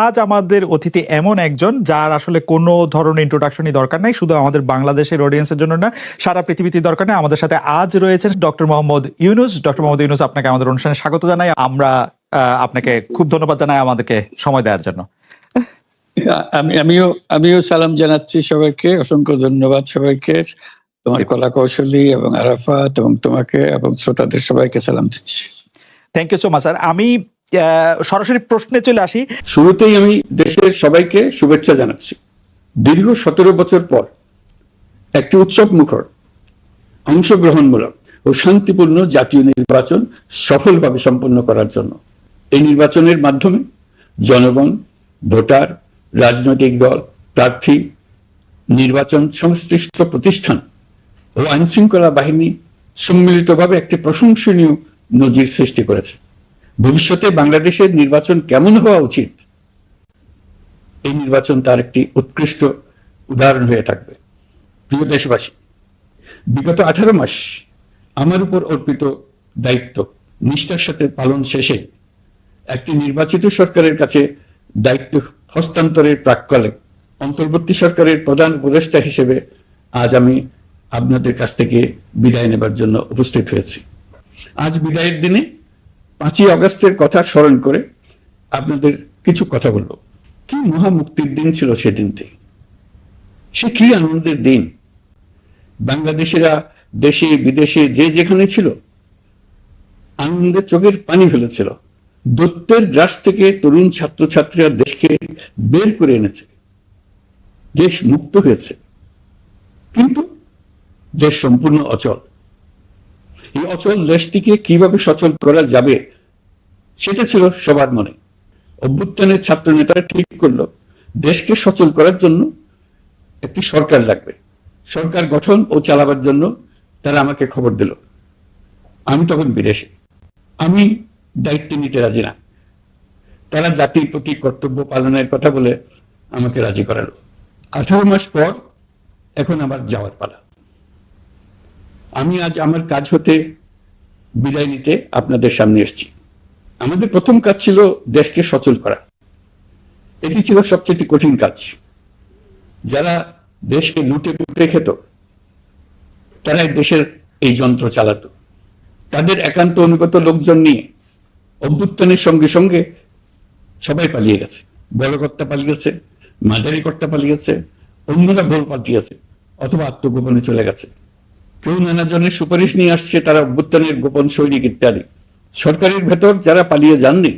আজ আমাদের অতিথি এমন একজন যার আসলে কোনো ধরনের ইন্ট্রোডাকশনই দরকার নাই, শুধু আমাদের বাংলাদেশের অডিয়েন্সের জন্য না, সারা পৃথিবীতে দরকার নেই। আমাদের সাথে আজ রয়েছেন ডক্টর মোহাম্মদ ইউনুস। ডক্টর মোহাম্মদ ইউনুস, আপনাকে আমাদের অনুষ্ঠানে স্বাগত জানাই। আমরা আপনাকে খুব ধন্যবাদ জানাই আমাদেরকে সময় দেওয়ার জন্য। আমিও সালাম জানাচ্ছি সবাইকে, অসংখ্য ধন্যবাদ সবাইকে, তোমার কলা কৌশলী এবং আরাফাত এবং তোমাকে এবং শ্রোতাদের সবাইকে সালাম দিচ্ছি। Thank you so much sir. আমি সরাসরি প্রশ্নে চলে আসি। শুরুতেই আমি দেশের সবাইকে শুভেচ্ছা জানাচ্ছি। দীর্ঘ 17 বছর পর একটি উৎসব মুখর, অংশগ্রহণমূলক ও শান্তিপূর্ণ জাতীয় নির্বাচন সফলভাবে সম্পন্ন করার জন্য এই নির্বাচনের মাধ্যমে জনগণ, ভোটার, রাজনৈতিক দল, প্রার্থী, নির্বাচন সংশ্লিষ্ট প্রতিষ্ঠান ও আইনশৃঙ্খলা বাহিনী সম্মিলিতভাবে একটি প্রশংসনীয় নজির সৃষ্টি করেছে। ভবিষ্যতে বাংলাদেশের নির্বাচন কেমন হওয়া উচিত, এই নির্বাচন তার একটি উৎকৃষ্ট উদাহরণ হয়ে থাকবে। প্রিয় দেশবাসী, বিগত 18 মাস আমার উপর অর্পিত দায়িত্ব নিষ্ঠার সাথে পালন শেষে একটি নির্বাচিত সরকারের কাছে দায়িত্ব হস্তান্তরের প্রাক্কালে অন্তর্বর্তী সরকারের প্রধান উপদেষ্টা হিসেবে আজ আমি আপনাদের কাছ থেকে বিদায় নেবার জন্য উপস্থিত হয়েছি। আজ বিদায়ের দিনে 5ই আগস্টের কথা স্মরণ করে আপনাদের কিছু কথা বলবো। কি মহামুক্তির দিন ছিল সেদিনটি, সে কি আনন্দের দিন। বাংলাদেশিরা দেশে বিদেশে যে যেখানে ছিল আনন্দে চোখের পানি ফেলেছিল। দৈত্যের গ্রাস থেকে তরুণ ছাত্রছাত্রীরা দেশকে বের করে এনেছে, দেশ মুক্ত হয়েছে। কিন্তু দেশ সম্পূর্ণ অচল। এই অচল দেশটিকে কিভাবে সচল করা যাবে সেটা ছিল সবার মনে। অভ্যুত্থানের ছাত্র নেতারা ঠিক করলো দেশকে সচল করার জন্য একটি সরকার লাগবে। সরকার গঠন ও চালাবার জন্য তারা আমাকে খবর দিল। আমি তখন বিদেশে, আমি দায়িত্ব নিতে রাজি না। তারা জাতির প্রতি কর্তব্য পালনের কথা বলে আমাকে রাজি করালো। 18 মাস পর এখন আমার যাওয়ার পালা। আমি আজ আমার কাজ হতে বিদায় নিতে আপনাদের সামনে এসেছি। আমাদের প্রথম কাজ ছিল দেশকে সচল করা। এটি ছিল সবচেয়ে কঠিন কাজ। যারা দেশকে লুটে পুটে খেত তারা দেশের এই যন্ত্র চালাতো। তাদের একান্ত অনুগত লোকজন নিয়ে অভ্যুত্থানের সঙ্গে সঙ্গে সবাই পালিয়ে গেছে। বড় কর্তা পালিয়ে গেছে, মাঝারি কর্তা পালিয়ে গেছে, অন্যরা ভোল পাল্টিয়েছে অথবা আত্মগোপনে চলে গেছে। কেউ নানা জনের সুপারিশ নিয়ে আসছে, তারা অভ্যুত্থানের গোপন সৈনিক ইত্যাদি। সরকারের ভেতর যারা পালিয়ে যাননি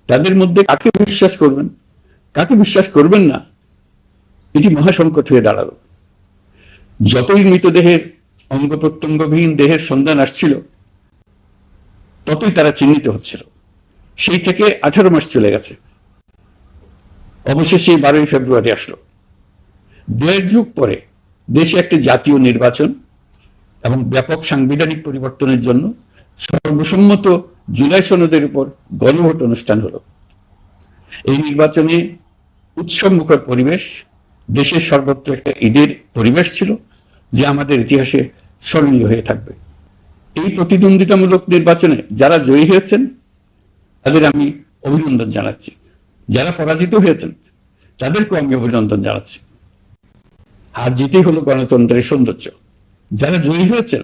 তাদের মধ্যে কাকে বিশ্বাস করবেন, কাকে বিশ্বাস করবেন না, এটি মহাসংকট হয়ে দাঁড়ালো। যতই মৃতদেহের অঙ্গ প্রত্যঙ্গবিহীন দেহের সন্ধান আসছিল ততই তারা চিহ্নিত হচ্ছিল। সেই থেকে 18 মাস চলে গেছে। অবশেষে 12ই ফেব্রুয়ারি আসলো। 1.5 যুগ পরে দেশে একটি জাতীয় নির্বাচন এবং ব্যাপক সাংবিধানিক পরিবর্তনের জন্য সর্বসম্মত জুলাই সনদের উপর গণভোট অনুষ্ঠান হলো। এই নির্বাচনে উৎসব মুখর পরিবেশ, দেশের সর্বত্র একটা ঈদের পরিবেশ ছিল যে আমাদের ইতিহাসে স্মরণীয় হয়ে থাকবে। এই প্রতিদ্বন্দ্বিতামূলক নির্বাচনে যারা জয়ী হয়েছেন তাদের আমি অভিনন্দন জানাচ্ছি। যারা পরাজিত হয়েছেন তাদেরকেও আমি অভিনন্দন জানাচ্ছি। হার জিতেই হলো গণতন্ত্রের সৌন্দর্য। যারা জয়ী হয়েছেন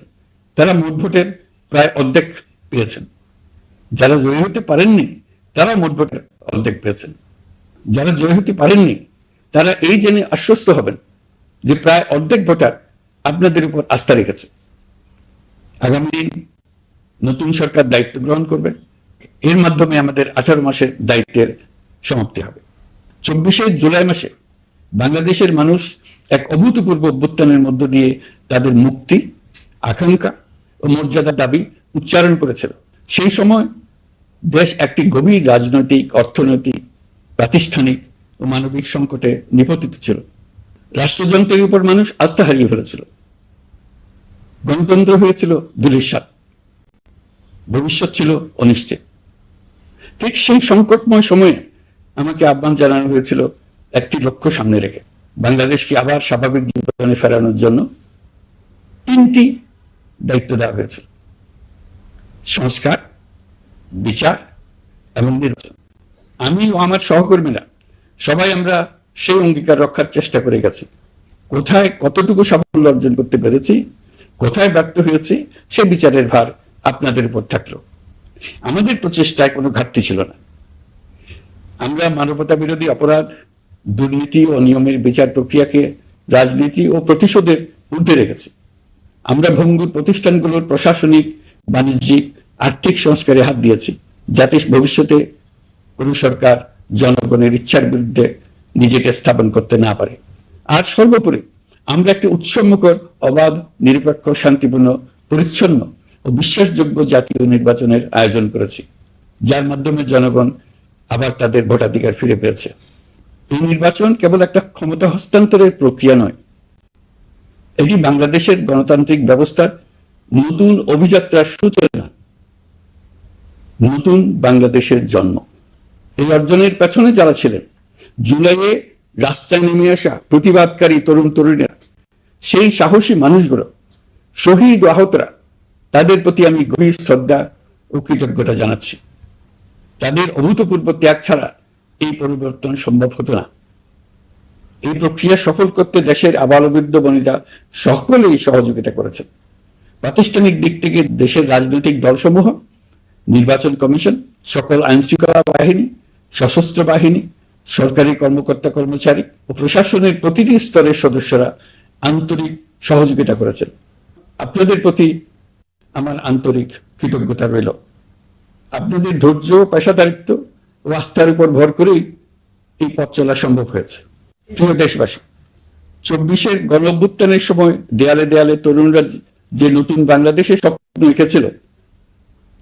তারা মোট ভোটের প্রায় অর্ধেক পেয়েছেন। যারা জয়ী হতে পারেননি তারা মোট ভোটের অর্ধেক পেয়েছেন। যারা জয়ী হতে পারেননি তারা এই জেনে আশ্বস্ত হবেন যে প্রায় অর্ধেক ভোটার আপনাদের উপর আস্থা রেখেছে। আগামী দিন নতুন সরকার দায়িত্ব গ্রহণ করবে। এর মাধ্যমে আমাদের 18 মাসের দায়িত্বের সমাপ্তি হবে। 24শে জুলাই মাসে বাংলাদেশের মানুষ এক অভূতপূর্ব অভ্যুত্থানের মধ্য দিয়ে তাদের মুক্তি, আকাঙ্ক্ষা ও মর্যাদার দাবি উচ্চারণ করেছিল। সেই সময় দেশ একটি গভীর রাজনৈতিক, অর্থনৈতিক, প্রাতিষ্ঠানিক ও মানবিক সংকটে নিপতিত ছিল। রাষ্ট্রযন্ত্রের উপর মানুষ আস্থা হারিয়ে ফেলেছিল। গণতন্ত্র হয়েছিল দুলিশ্বাস, ভবিষ্যৎ ছিল অনিশ্চিত। ঠিক সেই সংকটময় সময়ে আমাকে আহ্বান জানানো হয়েছিল একটি লক্ষ্য সামনে রেখে বাংলাদেশকে আবার স্বাভাবিক জীবনে ফেরানোর জন্য 3টি দায়িত্ব দেওয়া হয়েছিল: সংস্কার, বিচার এবং নির্বাচন। আমি ও আমার সহকর্মীরা সবাই আমরা সেই অঙ্গীকার রক্ষার চেষ্টা করে গেছি। কোথায় কতটুকু সাফল্য অর্জন করতে পেরেছি, কোথায় ব্যর্থ হয়েছি, সে বিচারের ভার আপনাদের উপর থাকলো। আমাদের প্রচেষ্টায় কোনো ঘাটতি ছিল না। আমরা মানবতা বিরোধী অপরাধ, দুর্নীতি ও নিয়মের বিচার প্রক্রিয়াকে রাজনীতি ও প্রতিশোধের ঊর্ধ্বে রেখেছি। আমরা ভঙ্গুর প্রতিষ্ঠানগুলোর প্রশাসনিক, বাণিজ্যিক, আর্থিক সংস্কারে হাত দিয়েছি, যাতে ভবিষ্যতে কোনো সরকার জনগণের ইচ্ছার বিরুদ্ধে নিজেকে স্থাপন করতে না পারে। আর সর্বোপরি আমরা একটি উৎসবমুখর, অবাধ, নিরপেক্ষ, শান্তিপূর্ণ, পরিচ্ছন্ন ও বিশ্বাসযোগ্য জাতীয় নির্বাচনের আয়োজন করেছি, যার মাধ্যমে জনগণ আবার তাদের ভোটাধিকার ফিরে পেয়েছে। এই নির্বাচন কেবল একটা ক্ষমতা হস্তান্তরের প্রক্রিয়া নয়, এটি বাংলাদেশের গণতান্ত্রিক ব্যবস্থার নতুন অভিযাত্রার সূচনা, নতুন বাংলাদেশের জন্ম। এই অর্জনের পেছনে যারা ছিলেন, জুলাইয়ে রাস্তায় নেমে আসা প্রতিবাদকারী তরুণ তরুণীরা, সেই সাহসী মানুষগুলো, শহীদ ও আহতরা, তাদের প্রতি আমি গভীর শ্রদ্ধা ও কৃতজ্ঞতা জানাচ্ছি। তাদের অভূতপূর্ব ত্যাগ ছাড়া এই পরিবর্তন সম্ভব হতো না। এই প্রক্রিয়া সফল করতে দেশের আবালবৃদ্ধ বনিতা সকলেই সহযোগিতা করেছেন। প্রাতিষ্ঠানিক দিক থেকে দেশের রাজনৈতিক দলসমূহ, নির্বাচন কমিশন, সকল আইনশৃঙ্খলা বাহিনী, সশস্ত্র বাহিনী, সরকারি কর্মকর্তা কর্মচারী ও প্রশাসনের প্রতিটি স্তরের সদস্যরা আন্তরিক সহযোগিতা করেছেন। আপনাদের প্রতি আমার আন্তরিক কৃতজ্ঞতা রইল। আপনাদের ধৈর্য, পেশাদারিত্ব ও আস্থার উপর ভর করেই এই পথ চলা সম্ভব হয়েছে। প্রিয় দেশবাসী, 24-এর গণঅভ্যুত্থানের সময় দেয়ালে দেয়ালে তরুণরা যে নতুন বাংলাদেশের স্বপ্ন এঁকেছিল,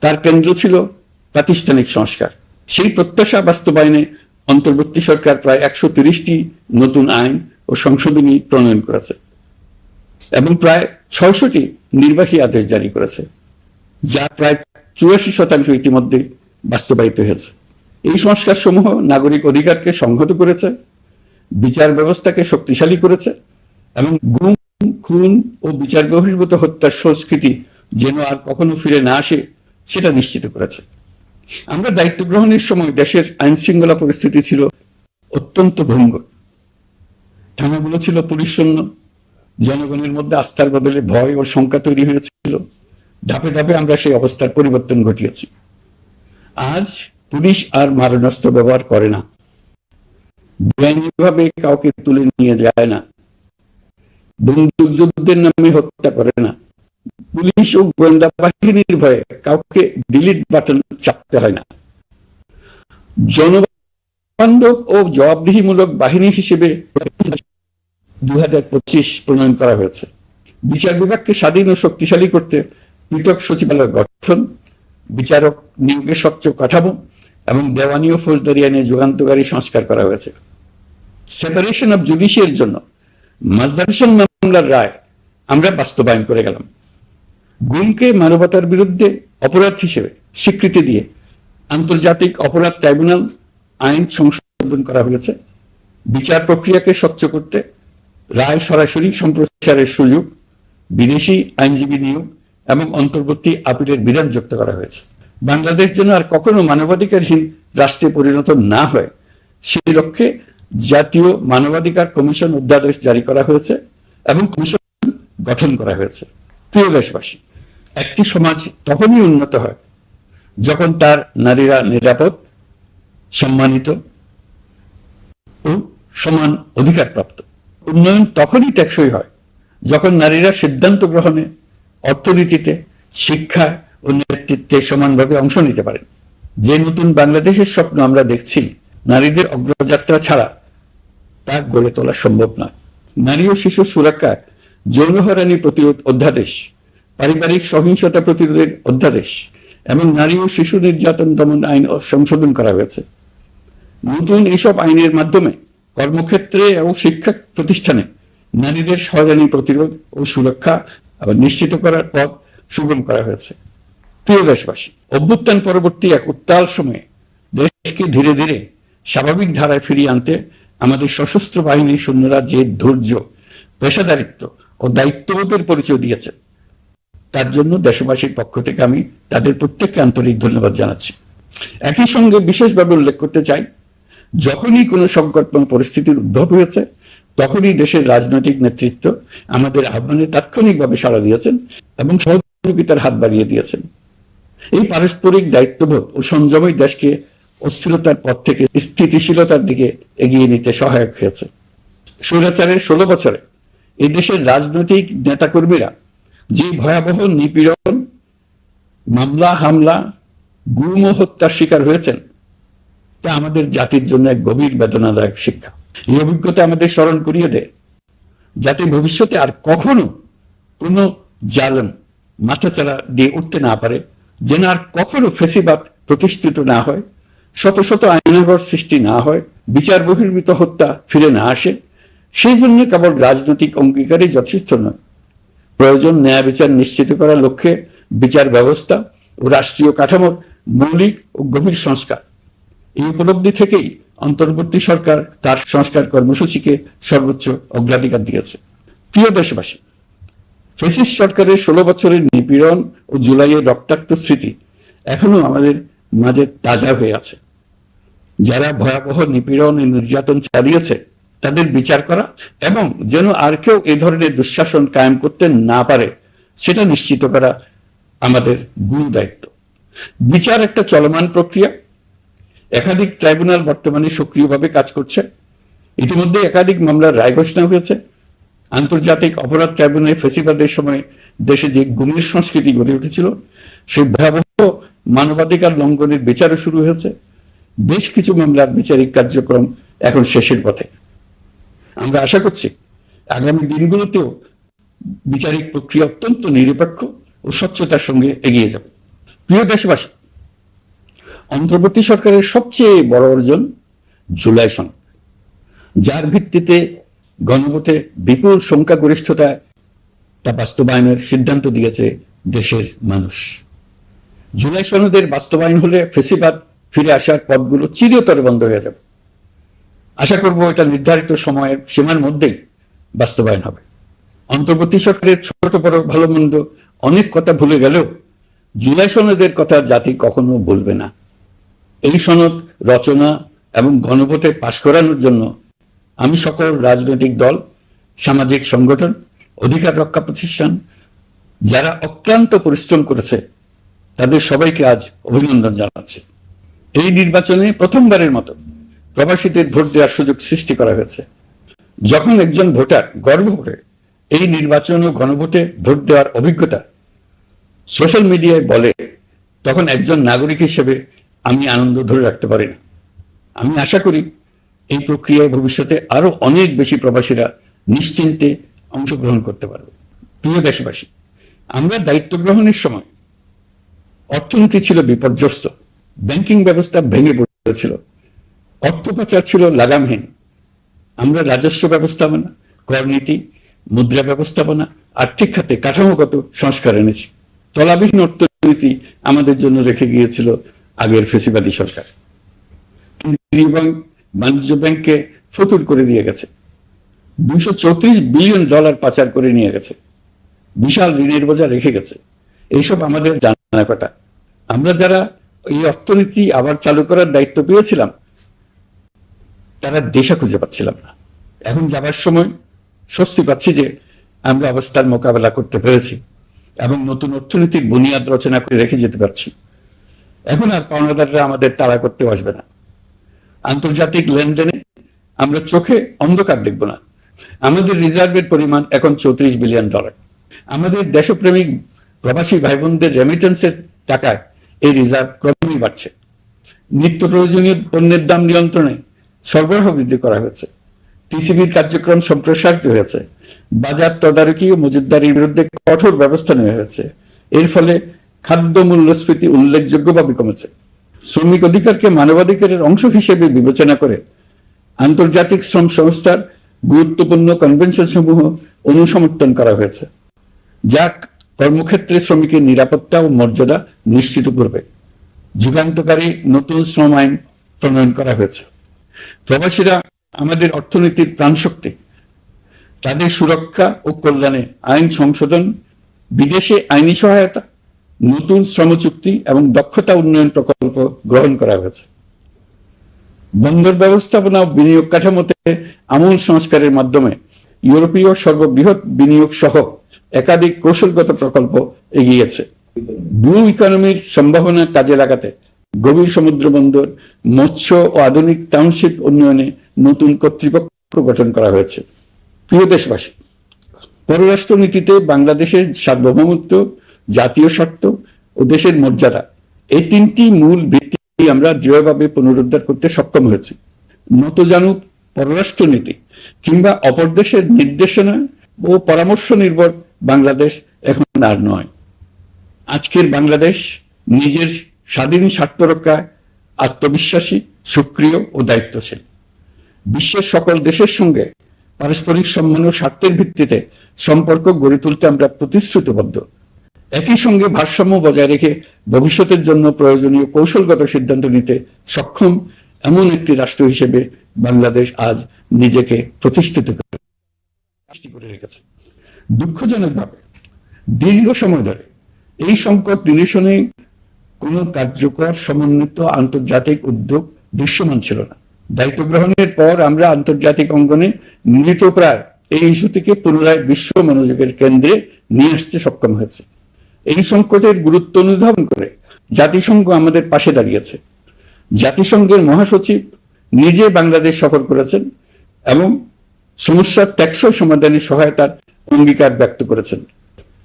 তার কেন্দ্র ছিল প্রাতিষ্ঠানিক সংস্কার। সেই প্রত্যাশা বাস্তবায়নে অন্তর্বর্তী সরকার প্রায় 130টি নতুন আইন ও সংশোধনী প্রণয়ন করেছে এবং প্রায় 600টি নির্বাহী আদেশ জারি করেছে, যা প্রায় 84% ইতিমধ্যে বাস্তবায়িত হয়েছে। এই সংস্কার সমূহ নাগরিক অধিকারকে সংহত করেছে, বিচার ব্যবস্থাকে শক্তিশালী করেছে এবং গুম, খুন ও বিচার বহির্ভূত হত্যার সংস্কৃতি যেন আর কখনো ফিরে না আসে সেটা নিশ্চিত করেছে। আমরা দায়িত্ব গ্রহণের সময় দেশের আইন শৃঙ্খলা পরিস্থিতি ছিল অত্যন্ত ভঙ্গুর। থানাগুলো ছিল পুলিশশূন্য, জনগণের মধ্যে আস্থার বদলে ভয় ও শঙ্কা তৈরি হয়েছিল। ধাপে ধাপে আমরা সেই অবস্থার পরিবর্তন ঘটিয়েছি। আজ পুলিশ আর মারণাস্ত্র ব্যবহার করে না, বেআইনিভাবে কাউকে তুলে নিয়ে যায় না, বন্দুক যুদ্ধের নামে হত্যা করে না। পুলিশ ও গোয়েন্দা বাহিনীর ভয়ে কাউকে ডিলিট বাটন চাপতে হয় না। জনবান্ধব ও জবাবদিহিমূলক বাহিনী হিসেবে 2025 প্রণয়ন করা হয়েছে। বিচার বিভাগকে স্বাধীন ও শক্তিশালী করতে পৃথক সচিবালয় গঠন, বিচারক নিয়োগের স্বচ্ছ কাঠামো এবং দেওয়ানি ও ফৌজদারি আইনে যুগান্তকারী সংস্কার করা হয়েছে। সেপারেশন অব জুডিশিয়ারির জন্য মাজদারসান মামলার রায় আমরা বাস্তবায়ন করে গেলাম। গুমকে মানবতার বিরুদ্ধে অপরাধ হিসেবে স্বীকৃতি দিয়ে আন্তর্জাতিক অপরাধ ট্রাইব্যুনাল আইন সংশোধন করা হয়েছে। বিচার প্রক্রিয়াকে স্বচ্ছ করতে রায় সরাসরি সম্প্রচারের সুযোগ, বিদেশি আইনজীবী নিয়োগ এবং অন্তর্বর্তী আপিলের বিধান যুক্ত করা হয়েছে। বাংলাদেশ যেন আর কখনো মানবাধিকারহীন রাষ্ট্রে পরিণত না হয় সেই লক্ষ্যে জাতীয় মানবাধিকার কমিশন অধ্যাদেশ জারি করা হয়েছে এবং কমিশন গঠন করা হয়েছে। প্রিয় দেশবাসী, একটি সমাজ তখনই উন্নত হয় যখন তার নারীরা নিরাপদ, সম্মানিত ও সমান অধিকার প্রাপ্ত। উন্নয়ন তখনই টেকসই হয় যখন নারীরা সিদ্ধান্ত গ্রহণে, অর্থনীতিতে, শিক্ষা ও নেতৃত্বে সমানভাবে অংশ নিতে পারেন। যে নতুন বাংলাদেশের স্বপ্ন আমরা দেখছি, নারীদের অগ্রযাত্রা ছাড়া তা গড়ে তোলা সম্ভব নয়। নারী ও শিশু সুরক্ষা, যৌন হয়রানি প্রতিরোধ অধ্যাদেশ, পারিবারিক সহিংসতা প্রতিরোধের অধ্যাদেশ এবং নারী ও শিশু নির্যাতন দমন আইন সংশোধন করা হয়েছে। নতুন এসব আইনের মাধ্যমে কর্মক্ষেত্রে ও শিক্ষা প্রতিষ্ঠানে নারীদের হয়রানি প্রতিরোধ ও সুরক্ষা নিশ্চিত করার পথ সুগম করা হয়েছে। প্রিয় দেশবাসী, অভ্যুত্থান পরবর্তী এক উত্তাল সময়ে দেশকে ধীরে ধীরে স্বাভাবিক ধারায় ফিরিয়ে আনতে আমাদের সশস্ত্র বাহিনীর সৈন্যরা যে ধৈর্য, পেশাদারিত্ব ও দায়িত্ববোধের পরিচয় দিয়েছে, তার জন্য দেশবাসীর পক্ষ থেকে আমি তাদের প্রত্যেককে আন্তরিক ধন্যবাদ জানাচ্ছি। একই সঙ্গে বিশেষভাবে উল্লেখ করতে চাই, যখনই কোনো সংকটময় পরিস্থিতির উদ্ভব হয়েছে তখনই দেশের রাজনৈতিক নেতৃত্ব আমাদের আহ্বানে তাৎক্ষণিকভাবে সাড়া দিয়েছেন এবং সহযোগিতার হাত বাড়িয়ে দিয়েছেন। এই পারস্পরিক দায়িত্ববোধ ও সংযমই দেশকে অস্থিরতার পথ থেকে স্থিতিশীলতার দিকে এগিয়ে নিতে সহায়ক হয়েছে। স্বৈরাচারের 16 বছরে এই দেশের রাজনৈতিক নেতাকর্মীরা যে ভয়াবহ নিপীড়ন, মামলা হামলা, গুম ও হত্যার শিকার হয়েছেন তা আমাদের জাতির জন্য এক গভীর বেদনাদায়ক শিক্ষা। এই অভিজ্ঞতা আমাদের স্মরণ করিয়ে দেয় যাতে ভবিষ্যতে আর কখনো কোনো জালেম মাথাচাড়া দিয়ে উঠতে না পারে, যেন আর কখনো ফেসিবাদ প্রতিষ্ঠিত না হয়, শত শত আইনাঘর সৃষ্টি না হয়, বিচার বহির্ভূত হত্যা ফিরে না আসে। সেই জন্য কেবল রাজনৈতিক অঙ্গীকারই যথেষ্ট নয়, প্রয়োজন ন্যায় বিচার নিশ্চিত করার লক্ষ্যে বিচার ব্যবস্থা ও রাষ্ট্রীয় কাঠামোর মৌলিক ও গভীর সংস্কার। এই উপলব্ধি থেকেই অন্তর্বর্তী সরকার তার সংস্কার কর্মসূচিকে সর্বোচ্চ অগ্রাধিকার দিয়েছে। প্রিয় দেশবাসী, ফ্যাসিস্ট সরকারের 16 বছরের নিপীড়ন ও জুলাইয়ের রক্তাক্ত স্মৃতি এখনো আমাদের মাঝে তাজা হয়ে আছে। যারা ভয়াবহ নিপীড়ন ও নির্যাতন চালিয়েছে তাদের বিচার করা এবং যেন আর কেউ এ ধরনের দুঃশাসন কায়েম করতে না পারে সেটা নিশ্চিত করা আমাদের গুরু দায়িত্ব। বিচার একটা চলমান প্রক্রিয়া। একাধিক ট্রাইব্যুনাল বর্তমানে সক্রিয়ভাবে কাজ করছে। ইতিমধ্যে একাধিক মামলার রায় ঘোষণা হয়েছে। আন্তর্জাতিক অপরাধ ট্রাইব্যুনালে ফেসিবাদের সময় দেশে যে গুমের সংস্কৃতি গড়ে উঠেছিল সেই ভয়াবহ মানবাধিকার লঙ্ঘনের বিচারও শুরু হয়েছে। বেশ কিছু মামলার বিচারিক কার্যক্রম এখন শেষের পথে। আমরা আশা করছি আগামী দিনগুলোতেও বিচারিক প্রক্রিয়া অত্যন্ত নিরপেক্ষ ও স্বচ্ছতার সঙ্গে এগিয়ে যাবে। প্রিয় দেশবাসী, অন্তর্বর্তী সরকারের সবচেয়ে বড় অর্জন জুলাই সনদ, যার ভিত্তিতে গণভোটে বিপুল সংখ্যাগরিষ্ঠতায় তা বাস্তবায়নের সিদ্ধান্ত দিয়েছে দেশের মানুষ। জুলাই সনদের বাস্তবায়ন হলে ফেসিবাদ ফিরে আসার পথগুলো চিরতরে বন্ধ হয়ে যাবে। আশা করব এটা নির্ধারিত সময়ের সীমার মধ্যেই বাস্তবায়ন হবে। অন্তর্বর্তী সরকারের ছোট বড় ভালো মন্দ অনেক কথা ভুলে গেলেও জুলাই সনদের কথা জাতি কখনো ভুলবে না। এই সনদ রচনা এবং গণভোটে পাশ করানোর জন্য আমি সকল রাজনৈতিক দল, সামাজিক সংগঠন, অধিকার রক্ষা প্রতিষ্ঠান যারা অক্লান্ত পরিশ্রম করেছে তাদের সবাইকে আজ অভিনন্দন জানাচ্ছি। এই নির্বাচনে প্রথমবারের মতো প্রবাসীদের ভোট দেওয়ার সুযোগ সৃষ্টি করা হয়েছে। যখন একজন ভোটার গর্ব করে এই নির্বাচন ও গণভোটে ভোট দেওয়ার অভিজ্ঞতা সোশ্যাল মিডিয়ায় বলে, তখন একজন নাগরিক হিসেবে আমি আনন্দ ধরে রাখতে পারি না। আমি আশা করি এই প্রক্রিয়ায় ভবিষ্যতে আরো অনেক বেশি প্রবাসীরা নিশ্চিন্তে অংশগ্রহণ করতে পারবে। প্রিয় দেশবাসী, আমরা দায়িত্ব গ্রহণের সময় অর্থনীতি ছিল বিপর্যস্ত, ব্যাংকিং ব্যবস্থা ভেঙে পড়েছিল, অর্থ পাচার ছিল লাগামহীন। আমরা রাজস্ব ব্যবস্থাপনা, করনীতি, মুদ্রা ব্যবস্থাপনা, আর্থিক খাতে কাঠামোগত সংস্কার এনেছি। তলাবিহীন অর্থনীতি আমাদের জন্য রেখে গিয়েছিল আগের ফেসিবাদী সরকার। কেন্দ্রীয় ব্যাংক বাণিজ্য ব্যাংককে ফতুর করে দিয়ে গেছে, $234 বিলিয়ন পাচার করে নিয়ে গেছে, বিশাল ঋণের বোঝা রেখে গেছে। এইসব আমাদের জানা কথা। আমরা যারা এই অর্থনীতি আবার চালু করার দায়িত্ব পেয়েছিলাম তারা দিশা খুঁজে পাচ্ছিলাম না। এখন যাবার সময় স্বস্তি পাচ্ছি যে আমরা অবস্থার মোকাবেলা করতে পেরেছি এবং নতুন অর্থনীতির বুনিয়াদ রচনা করে রেখে যেতে পারছি। এখন আর পাওনাদাররা আমাদের তাড়া করতে আসবে না। আন্তর্জাতিক লেনদেনে আমরা চোখে অন্ধকার দেখব না। আমাদের রিজার্ভের পরিমাণ এখন $34 বিলিয়ন। আমাদের দেশপ্রেমিক প্রবাসী ভাই বোনদের রেমিটেন্সের টাকায় এই রিজার্ভ ক্রমেই বাড়ছে। নিত্য প্রয়োজনীয় পণ্যের দাম নিয়ন্ত্রণে সরবরাহ বৃদ্ধি করা হয়েছে। টিসিবির কার্যক্রম সম্প্রসারিত হয়েছে। বাজার তদারকি ও মজুতদারির বিরুদ্ধে কঠোর ব্যবস্থা নেওয়া হয়েছে। এর ফলে খাদ্য মূল্যস্ফীতি উল্লেখযোগ্যভাবে কমেছে। শ্রমিক অধিকারকে মানবাধিকারের অংশ হিসেবে বিবেচনা করে আন্তর্জাতিক শ্রম সংস্থার গুরুত্বপূর্ণ কনভেনশন সমূহ অনুসমর্থন করা হয়েছে, যা কর্মক্ষেত্রে শ্রমিকের নিরাপত্তা ও মর্যাদা নিশ্চিত করবে। যুগান্তকারী নতুন শ্রম আইন প্রণয়ন করা হয়েছে। প্রবাসীরা আমাদের অর্থনীতির প্রাণশক্তি। তাদের সুরক্ষা ও কল্যাণে আইন সংশোধন, বিদেশে আইনি সহায়তা নতুন শ্রম চুক্তি এবং দক্ষতা উন্নয়ন প্রকল্প গ্রহণ করা হয়েছে। বন্দর ব্যবস্থাপনা ও বিনিয়োগ কাঠামোতে আমূল সংস্কারের মাধ্যমে ইউরোপীয় সর্ববৃহৎ বিনিয়োগ সহ একাধিক কৌশলগত প্রকল্প এগিয়েছে। ব্লু ইকোনমির সম্ভাবনা কাজে লাগাতে গভীর সমুদ্র বন্দর, মৎস্য ও আধুনিক টাউনশিপ উন্নয়নে নতুন কর্তৃপক্ষ গঠন করা হয়েছে। প্রিয় দেশবাসী, পররাষ্ট্র নীতিতে বাংলাদেশের সার্বভৌমত্ব, জাতীয় স্বার্থ ও দেশের মর্যাদা, এই তিনটি মূল ভিত্তি আমরা দৃঢ়ভাবে পুনরুদ্ধার করতে সক্ষম হয়েছি। নতজানু পররাষ্ট্র নীতি কিংবা অপর দেশের নির্দেশনা ও পরামর্শ নির্ভর বাংলাদেশ এখন আর নয়। আজকের বাংলাদেশ নিজের স্বাধীন স্বার্থ রক্ষায় আত্মবিশ্বাসী, সক্রিয় ও দায়িত্বশীল। বিশ্বের সকল দেশের সঙ্গে পারস্পরিক সম্মান ও স্বার্থের ভিত্তিতে সম্পর্ক গড়ে তুলতে আমরা প্রতিশ্রুতিবদ্ধ। একই সঙ্গে ভারসাম্য বজায় রেখে ভবিষ্যতের জন্য প্রয়োজনীয় কৌশলগত সিদ্ধান্ত নিতে সক্ষম এমন একটি রাষ্ট্র হিসেবে বাংলাদেশ আজ নিজেকে প্রতিষ্ঠিত করে রেখেছে। দুঃখজনকভাবে দীর্ঘ সময় ধরে এই সংকট নিরসনে কোনো কার্যকর সমন্বিত আন্তর্জাতিক উদ্যোগ দৃশ্যমান ছিল না। দায়িত্ব গ্রহণের পর আমরা আন্তর্জাতিক অঙ্গনে মৃতপ্রায় এই ইস্যুটিকে পুনরায় বিশ্ব মনোযোগের কেন্দ্রে নিয়ে আসতে সক্ষম হয়েছে। এই সংকটের গুরুত্ব অনুধাবন করে জাতিসংঘ আমাদের পাশে দাঁড়িয়েছে। জাতিসংঘের মহাসচিব নিজে বাংলাদেশ সফর করেছেন এবং সমস্যার টেকসই সমাধানে সহায়তার অঙ্গীকার ব্যক্ত করেছেন।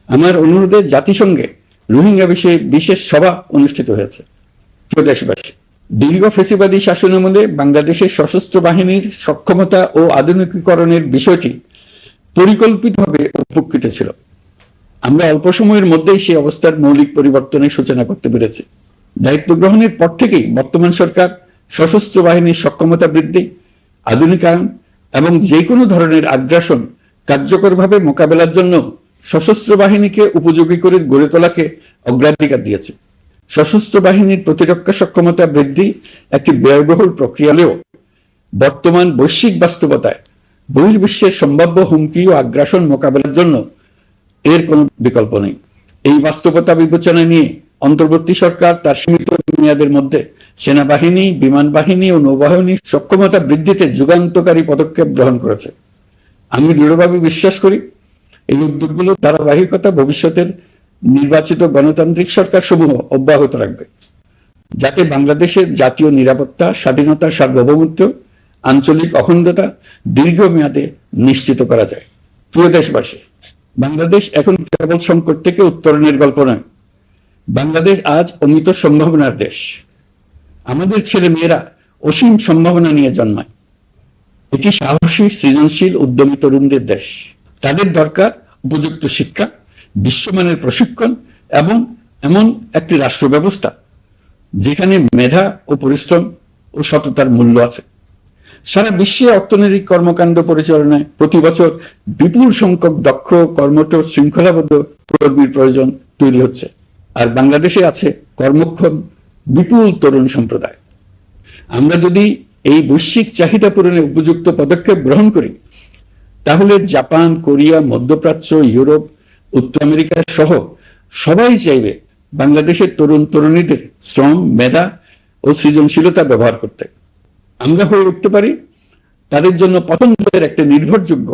আমার অনুরোধে জাতিসংঘে রোহিঙ্গা বিষয়ে বিশেষ সভা অনুষ্ঠিত হয়েছে। প্রিয় দেশবাসী, দীর্ঘ ফেসিবাদী শাসনামলে বাংলাদেশের সশস্ত্র বাহিনীর সক্ষমতা ও আধুনিকীকরণের বিষয়টি পরিকল্পিতভাবে উপেক্ষিত ছিল। আমরা অল্প সময়ের মধ্যেই সেই অবস্থার মৌলিক পরিবর্তনের সূচনা করতে পেরেছি। দায়িত্ব গ্রহণের পর থেকেই বর্তমান সরকার সশস্ত্র বাহিনীর সক্ষমতা বৃদ্ধি, আধুনিকায়ন এবং যে কোনো ধরনের আগ্রাসন কার্যকরভাবে মোকাবেলার জন্য সশস্ত্র বাহিনীকে উপযোগী করে গড়ে তোলাকে অগ্রাধিকার দিয়েছে। সশস্ত্র বাহিনীর প্রতিরক্ষা সক্ষমতা বৃদ্ধি একটি ব্যয়বহুল প্রক্রিয়া হলেও বর্তমান বৈশ্বিক বাস্তবতায় বহির্বিশ্বের সম্ভাব্য হুমকি ও আগ্রাসন মোকাবেলার জন্য এর কোনো বিকল্প নেই। এই বাস্তবতা বিবেচনা নিয়ে অন্তর্বর্তী সরকার তার সীমিত মেয়াদের মধ্যে সেনাবাহিনী, বিমান বাহিনী ও নৌবাহিনীর সক্ষমতা বৃদ্ধিতে যুগান্তকারী পদক্ষেপ গ্রহণ করেছে। আমি দৃঢ়ভাবে বিশ্বাস করি এই উদ্যোগগুলোর ধারাবাহিকতা ভবিষ্যতের নির্বাচিত গণতান্ত্রিক সরকার সমূহ অব্যাহত রাখবে, যাতে বাংলাদেশের জাতীয় নিরাপত্তা, স্বাধীনতা, সার্বভৌমত্ব, আঞ্চলিক অখণ্ডতা দীর্ঘমেয়াদে নিশ্চিত করা যায়। প্রিয় দেশবাসী, বাংলাদেশ এখন কেবল সংকট থেকে উত্তরণের গল্প নয়। বাংলাদেশ আজ অমিত সম্ভাবনার দেশ। আমাদের ছেলে মেয়েরা অসীম সম্ভাবনা নিয়ে জন্মায়। এটি সাহসী, সৃজনশীল, উদ্যমী তরুণদের দেশ। তাদের দরকার উপযুক্ত শিক্ষা, বিশ্বমানের প্রশিক্ষণ এবং এমন একটি রাষ্ট্র ব্যবস্থা যেখানে মেধা ও পরিশ্রম ও সততার মূল্য আছে। সারা বিশ্বে অর্থনৈতিক কর্মকাণ্ড পরিচালনায় প্রতি বছর বিপুল সংখ্যক দক্ষ, কর্মঠ, শৃঙ্খলাবদ্ধ কর্মীর প্রয়োজন তৈরি হচ্ছে, আর বাংলাদেশে আছে কর্মক্ষম বিপুল তরুণ সম্প্রদায়। আমরা যদি এই বৈশ্বিক চাহিদা পূরণে উপযুক্ত পদক্ষেপ গ্রহণ করি, তাহলে জাপান, কোরিয়া, মধ্যপ্রাচ্য, ইউরোপ, উত্তর আমেরিকা সহ সবাই চাইবে বাংলাদেশের তরুণ তরুণীদের শ্রম, মেধা ও সৃজনশীলতা ব্যবহার করতে। আমরা হয়ে উঠতে পারি তাদের জন্য পছন্দের একটা নির্ভরযোগ্য,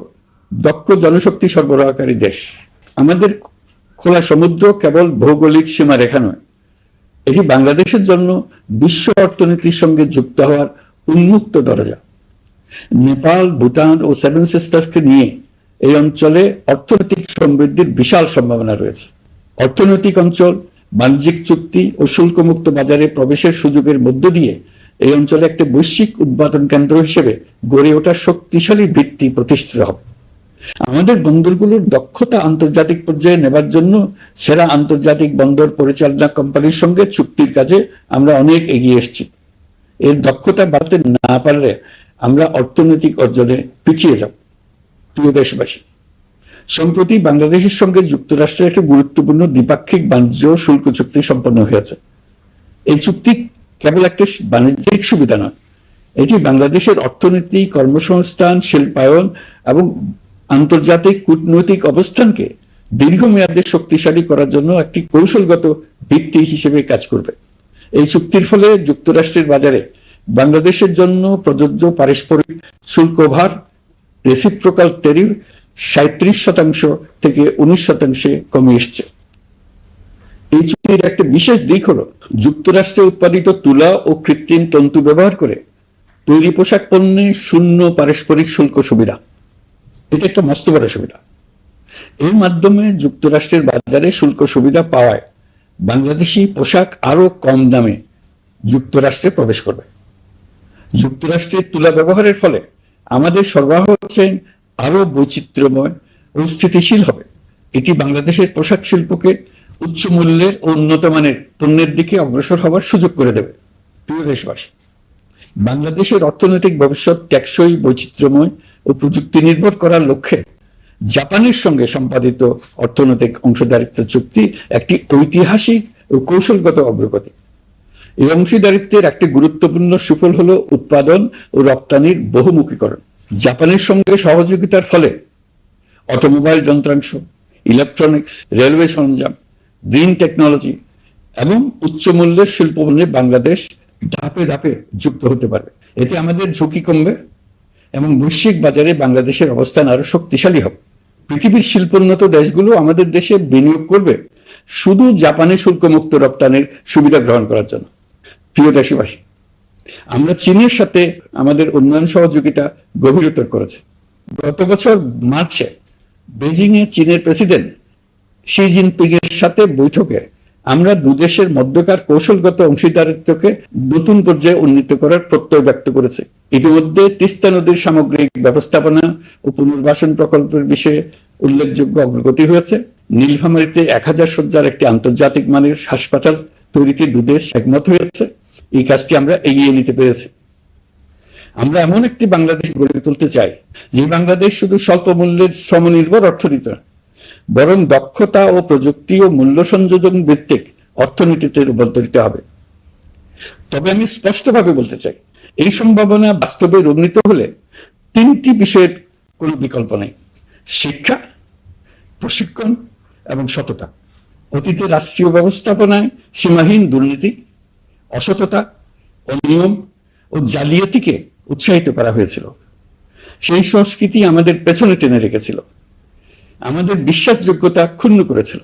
দক্ষ জনশক্তি সরবরাহকারী দেশ। আমাদের খোলা সমুদ্র কেবল ভৌগোলিক সীমারেখা নয়, এটি বাংলাদেশের জন্য বিশ্ব অর্থনীতির সঙ্গে যুক্ত হওয়ার উন্মুক্ত দরজা। নেপাল, ভুটান ও সেভেন সিস্টার্সকে নিয়ে এই অঞ্চলে অর্থনৈতিক সমৃদ্ধির বিশাল সম্ভাবনা রয়েছে। অর্থনৈতিক অঞ্চল, বাণিজ্যিক চুক্তি ও শুল্কমুক্ত বাজারে প্রবেশের সুযোগের মধ্য দিয়ে এই অঞ্চলে একটি বৈশ্বিক উৎপাদন কেন্দ্র হিসেবে গড়ে ওঠার শক্তিশালী ভিত্তি প্রতিষ্ঠিত হবে। আমাদের বন্দরগুলোর দক্ষতা আন্তর্জাতিক পর্যায়ে নেবার জন্য সেরা আন্তর্জাতিক বন্দর পরিচালনা কোম্পানির সঙ্গে চুক্তির কাজে আমরা অনেক এগিয়ে এসেছি। এর দক্ষতা বাড়াতে না পারলে আমরা অর্থনৈতিক অর্জনে পিছিয়ে যাব। প্রিয় দেশবাসী, সম্প্রতি বাংলাদেশের সঙ্গে যুক্তরাষ্ট্রের একটি গুরুত্বপূর্ণ দ্বিপাক্ষিক বাণিজ্য শুল্ক চুক্তি সম্পন্ন হয়েছে। এই চুক্তি কেবল একটি বাণিজ্যিক সুবিধা নয়, এটি বাংলাদেশের অর্থনীতি, কর্মসংস্থান, শিল্পায়ন এবং আন্তর্জাতিক কূটনৈতিক অবস্থানকে দীর্ঘমেয়াদে শক্তিশালী করার জন্য একটি কৌশলগত ভিত্তি হিসেবে কাজ করবে। এই চুক্তির ফলে যুক্তরাষ্ট্রের বাজারে বাংলাদেশের জন্য প্রযোজ্য পারস্পরিক শুল্ক ভার রেসিপ্রোকাল ট্যারিফ 37% থেকে 19% কমে এসছে। এই চুক্তির একটা বিশেষ দিক হলো যুক্তরাষ্ট্রে উৎপাদিত তুলা ও কৃত্রিম তন্তু ব্যবহার করে তৈরি পোশাক পণ্যে শূন্য পারস্পরিক শুল্ক সুবিধা। এটা একটা মস্ত বড় সুবিধা। এর মাধ্যমে যুক্তরাষ্ট্রের বাজারে শুল্ক সুবিধা পাওয়ায় বাংলাদেশি পোশাক আরো কম দামে যুক্তরাষ্ট্রে প্রবেশ করবে। যুক্তরাষ্ট্রের তুলা ব্যবহারের ফলে আমাদের সরবরাহ হচ্ছে আরো বৈচিত্র্যময় ও স্থিতিশীল হবে। এটি বাংলাদেশের পোশাক শিল্পকে উচ্চ মূল্যের ও উন্নত মানের পণ্যের দিকে অগ্রসর হওয়ার সুযোগ করে দেবে। প্রিয় দেশবাসী, বাংলাদেশের অর্থনৈতিক ভবিষ্যৎ টেকসই, বৈচিত্র্যময় ও প্রযুক্তি নির্ভর করার লক্ষ্যে জাপানের সঙ্গে সম্পাদিত অর্থনৈতিক অংশীদারিত্ব চুক্তি একটি ঐতিহাসিক ও কৌশলগত অগ্রগতি। এই অংশীদারিত্বের একটি গুরুত্বপূর্ণ সুফল হলো উৎপাদন ও রপ্তানির বহুমুখীকরণ। জাপানের সঙ্গে সহযোগিতার ফলে অটোমোবাইল যন্ত্রাংশ, ইলেকট্রনিক্স, রেলওয়ে সরঞ্জাম, গ্রিন টেকনোলজি এবং উচ্চ মূল্যের শিল্পপণ্যে বাংলাদেশ ধাপে ধাপে যুক্ত হতে পারবে। এতে আমাদের ঝুঁকি কমবে এবং বৈশ্বিক বাজারে বাংলাদেশের অবস্থান আরো শক্তিশালী হবে। পৃথিবীর শিল্পোন্নত দেশগুলো আমাদের দেশে বিনিয়োগ করবে শুধু জাপানে শুল্কমুক্ত রপ্তানির সুবিধা গ্রহণ করার জন্য। প্রিয় দেশবাসী, আমরা চীনের সাথে আমাদের উন্নয়ন সহযোগিতা গভীরতর করেছে। গত বছর মার্চে বেজিং এ চীনের প্রেসিডেন্ট শি জিনপিং এর সাথে বৈঠকে আমরা দুদেশের মধ্যকার কৌশলগত অংশীদারিত্বকে নতুন পর্যায়ে উন্নীত করার প্রত্যয় ব্যক্ত করেছে। ইতিমধ্যে তিস্তা নদীর সামগ্রিক ব্যবস্থাপনা ও পুনর্বাসন প্রকল্পের বিষয়ে উল্লেখযোগ্য অগ্রগতি হয়েছে। নীলফামারীতে 1000 শয্যার একটি আন্তর্জাতিক মানের হাসপাতাল তৈরিতে দুদেশ একমত হয়েছে। এই কাজটি আমরা এগিয়ে নিতে পেরেছি। আমরা এমন একটি বাংলাদেশ গড়ে তুলতে চাই যে বাংলাদেশ শুধু স্বল্প মূল্যের শ্রমনির্ভর অর্থনীতি নয়, বরং দক্ষতা ও প্রযুক্তি ও মূল্য সংযোজন ভিত্তিক অর্থনীতিতে রূপান্তরিত হবে। তবে আমি স্পষ্টভাবে বলতে চাই, এই সম্ভাবনা বাস্তবে রূপান্তরিত হলে 3টি বিষয়ের কোনো বিকল্প নেই: শিক্ষা, প্রশিক্ষণ এবং সততা। অতীতে রাষ্ট্রীয় ব্যবস্থাপনায় সীমাহীন দুর্নীতি, অসততা, অনিয়ম ও জালিয়াতিকে উৎসাহিত করা হয়েছিল। সেই সংস্কৃতি আমাদের পেছনে টেনে রেখেছিল, আমাদের বিশ্বাসযোগ্যতা ক্ষুণ্ণ করেছিল।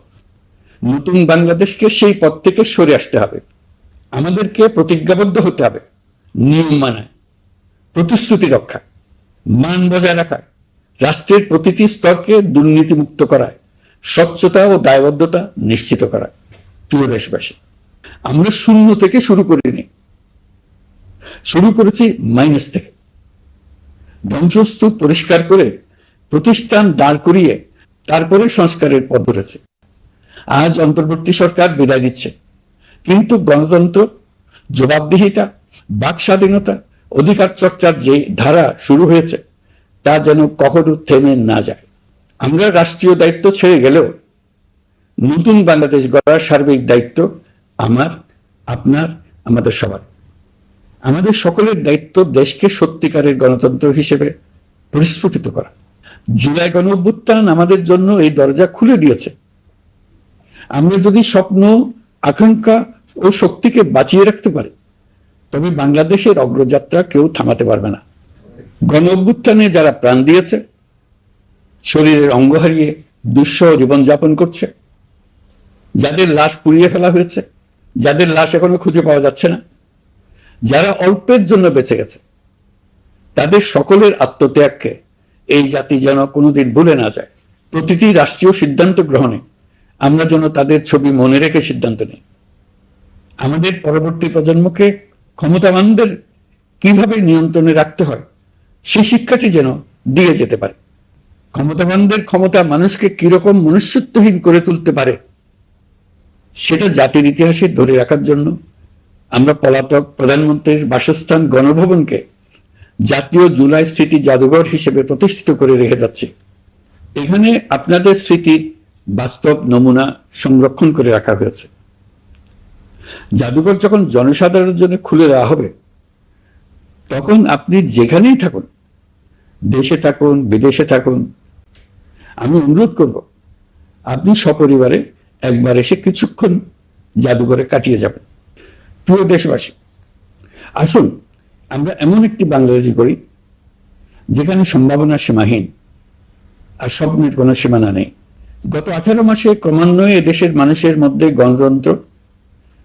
নতুন বাংলাদেশকে সেই পথ থেকে সরে আসতে হবে। আমাদেরকে প্রতিজ্ঞাবদ্ধ হতে হবে নিয়ম মানায়, প্রতিশ্রুতি রক্ষা, মান বজায় রাখা, রাষ্ট্রের প্রতিটি স্তরকে দুর্নীতিমুক্ত করায়, স্বচ্ছতা ও দায়বদ্ধতা নিশ্চিত করা। প্রিয় দেশবাসী, আমরা শূন্য থেকে শুরু করিনি, শুরু করেছি মাইনাস থেকে। ধ্বংসস্তূপ পরিষ্কার করে প্রতিষ্ঠান দাঁড় করিয়ে তারপরে সংস্কারের পথ ধরেছে। আজ অন্তর্বর্তী সরকার বিদায় দিচ্ছে, কিন্তু গণতন্ত্র, জবাবদিহিতা, বাক স্বাধীনতা, অধিকার চর্চার যে ধারা শুরু হয়েছে তা যেন কখনো থেমে না যায়। আমরা রাষ্ট্রীয় দায়িত্ব ছেড়ে গেলেও নতুন বাংলাদেশ গড়ার সার্বিক দায়িত্ব আমার, আপনার, আমাদের সবার। আমাদের সকলের দায়িত্ব দেশকে সত্যিকারের গণতন্ত্র হিসেবে পরিস্ফুটিত করা। জুলাই গণঅভ্যুত্থান আমাদের জন্য এই দরজা খুলে দিয়েছে। আমরা যদি স্বপ্ন, আকাঙ্ক্ষা ও শক্তিকে বাঁচিয়ে রাখতে পারি, তবে বাংলাদেশের অগ্রযাত্রা কেউ থামাতে পারবে না। গণঅভ্যুত্থানে যারা প্রাণ দিয়েছে, শরীরের অঙ্গ হারিয়ে দুঃসহ জীবনযাপন করছে, যাদের লাশ পুড়িয়ে ফেলা হয়েছে, যাদের লাশ এখনো খুঁজে পাওয়া যাচ্ছে না, যারা অল্পের জন্য বেঁচে গেছে, তাদের সকলের আত্মত্যাগকে এই জাতি যেন কোনোদিন ভুলে না যায়। প্রতিটি রাষ্ট্রীয় সিদ্ধান্ত গ্রহণে আমরা যেন তাদের ছবি মনে রেখে সিদ্ধান্ত নিই। আমাদের পরবর্তী প্রজন্মকে ক্ষমতাবানদের কিভাবে নিয়ন্ত্রণে রাখতে হয় সেই শিক্ষাটি যেন দিয়ে যেতে পারে। ক্ষমতাবানদের ক্ষমতা মানুষকে কিরকম মনুষ্যত্বহীন করে তুলতে পারে সেটা জাতির ইতিহাসে ধরে রাখার জন্য আমরা পলাতক প্রধানমন্ত্রীর বাসস্থান গণভবনকে জাতীয় জুলাই স্মৃতি জাদুঘর হিসেবে প্রতিষ্ঠিত করে রেখে যাচ্ছি। এখানে আপনাদের স্মৃতির বাস্তব নমুনা সংরক্ষণ করে রাখা হয়েছে। জাদুঘর যখন জনসাধারণের জন্য খুলে দেওয়া হবে, তখন আপনি যেখানেই থাকুন, দেশে থাকুন, বিদেশে থাকুন, আমি অনুরোধ করব আপনি সপরিবারে একবার এসে কিছুক্ষণ জাদুঘরে কাটিয়ে যাবেন। প্রিয় দেশবাসী, আসুন আমরা এমন একটি বাংলাদেশি করি যেখানে সম্ভাবনা সীমাহীন আর স্বপ্নের কোনো সীমানা নেই। গত 18 মাসে ক্রমান্বয়ে এদেশের মানুষের মধ্যে গণতন্ত্র,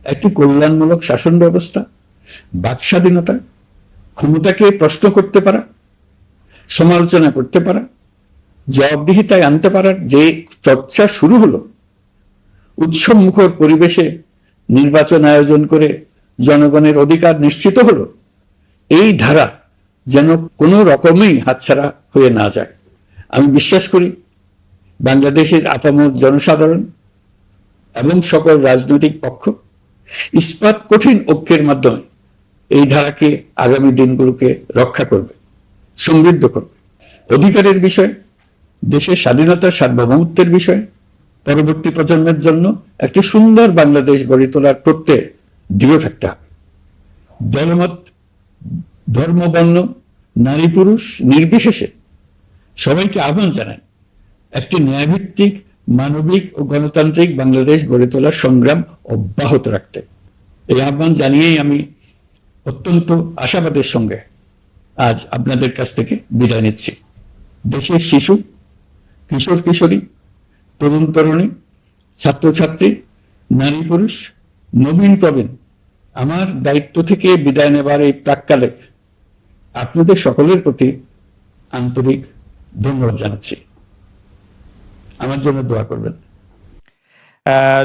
একটি কল্যাণমূলক শাসন ব্যবস্থা, বাক স্বাধীনতা, ক্ষমতাকে প্রশ্ন করতে পারা, সমালোচনা করতে পারা, জবাবদিহিতায় আনতে পারার যে চর্চা শুরু হলো, উৎসব মুখর পরিবেশে নির্বাচন আয়োজন করে জনগণের অধিকার নিশ্চিত হলো, এই ধারা যেন কোনো রকমেই হাতছাড়া হয়ে না যায়। আমি বিশ্বাস করি বাংলাদেশের আপামর জনসাধারণ এবং সকল রাজনৈতিক পক্ষ ইস্পাত কঠিন ঐক্যের মাধ্যমে এই ধারাকে আগামী দিনগুলোকে রক্ষা করবে, সমৃদ্ধ করবে। অধিকারের বিষয়ে, দেশের স্বাধীনতার সার্বভৌমত্বের বিষয়ে পরবর্তী প্রজন্মের জন্য একটি সুন্দর বাংলাদেশ গড়ে তোলার প্রত্যয়ে দৃঢ় থাকতে হবে। দলমত, ধর্ম, বর্ণ, নারী পুরুষ নির্বিশেষে সবাইকে আহ্বান জানায় একটি ন্যায়ভিত্তিক, মানবিক ও গণতান্ত্রিক বাংলাদেশ গড়ে তোলার সংগ্রাম অব্যাহত রাখতে। এই আহ্বান জানিয়েই আমি অত্যন্ত আশাবাদের সঙ্গে আজ আপনাদের কাছ থেকে বিদায় নিচ্ছি। দেশের শিশু, কিশোর কিশোরী, তরুণ তরুণী, ছাত্রছাত্রী, নারী পুরুষ, নবীন প্রবীণ, আমার দায়িত্ব থেকে বিদায় নেবার এই প্রাক্কালে আপনাদের সকলের প্রতি আন্তরিক ধন্যবাদ জানাচ্ছি। আমার জন্য দোয়া করবেন।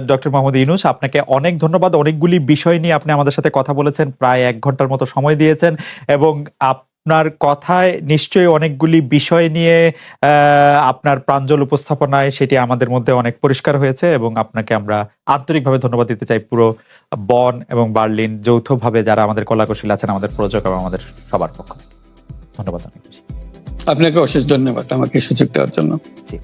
ডক্টর মোহাম্মদ ইউনূস, আপনাকে অনেক ধন্যবাদ। অনেকগুলি বিষয় নিয়ে আপনি আমাদের সাথে কথা বলেছেন, প্রায় 1 ঘন্টার মতো সময় দিয়েছেন এবং আপনার কথায় নিশ্চয়ই অনেকগুলি বিষয় নিয়ে আপনার প্রাঞ্জল উপস্থাপনায় সেটি আমাদের মধ্যে অনেক পরিষ্কার হয়েছে এবং আপনাকে আমরা আন্তরিকভাবে ধন্যবাদ দিতে চাই পুরো বন এবং বার্লিন যৌথভাবে যারা আমাদের কলাকুশলী আছেন, আমাদের প্রযোজক এবং আমাদের সবার পক্ষ। ধন্যবাদ অনেক বেশি। আপনাকে অশেষ ধন্যবাদ আমাকে সুযোগ দেওয়ার জন্য। জি।